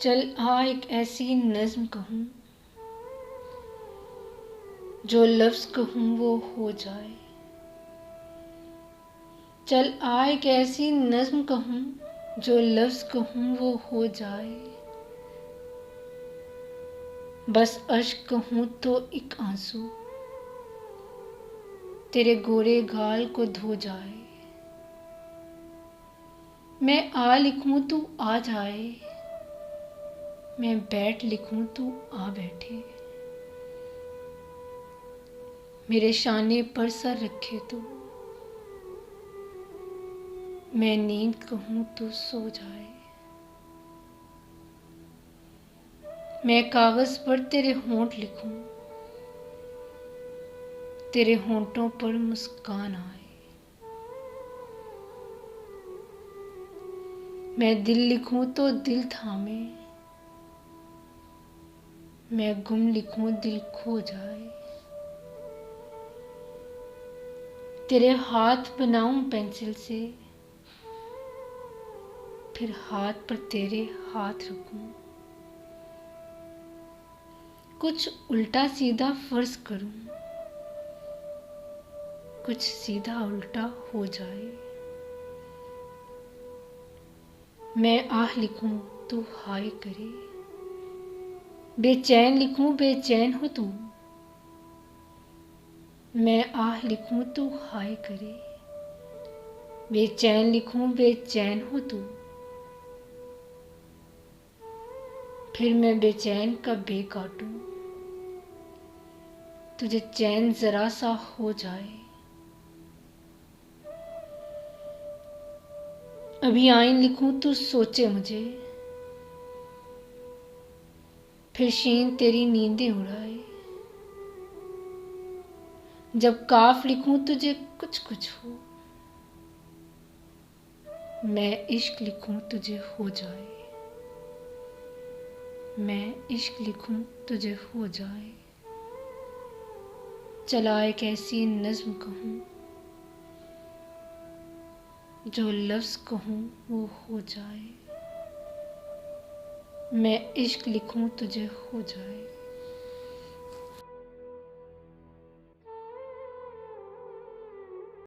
चल आ एक ऐसी नज़्म कहूँ, जो लफ्ज़ कहूँ वो हो जाए। चल आ एक ऐसी नज़्म कहूँ, जो लफ्ज़ कहूँ वो हो जाए। बस अश्क कहूँ तो एक आंसू तेरे गोरे गाल को धो जाए। मैं आ लिखूँ तू आ जाए, मैं बैठ लिखूँ तू आ बैठे। मेरे शाने पर सर रखे तू, मैं नींद कहूँ तो सो जाए। मैं कागज़ पर तेरे होंठ लिखूँ, तेरे होंठों पर मुस्कान आए। मैं दिल लिखूँ तो दिल थामे, मैं गुम लिखूँ दिल खो जाए। तेरे हाथ बनाऊं पेंसिल से, फिर हाथ पर तेरे हाथ रखूं। कुछ उल्टा सीधा फर्ज करूं, कुछ सीधा उल्टा हो जाए। मैं आह लिखूं तू हाय करे, बेचैन लिखूं बेचैन हो तू। मैं आह लिखूं तू हाय करे, बेचैन लिखूं बेचैन हो तू। फिर मैं बेचैन का बे काटूं, तुझे चैन जरा सा हो जाए। अभी आइन लिखूं तू सोचे मुझे, फिर शीन तेरी नींदें उड़ाए। जब काफ लिखूं तुझे कुछ कुछ हो, मैं इश्क लिखूं तुझे हो जाए। मैं इश्क लिखूं तुझे हो जाए। चला एक ऐसी नज़्म कहूँ, जो लफ्ज़ कहूँ वो हो जाए। मैं इश्क लिखूं तुझे हो जाए।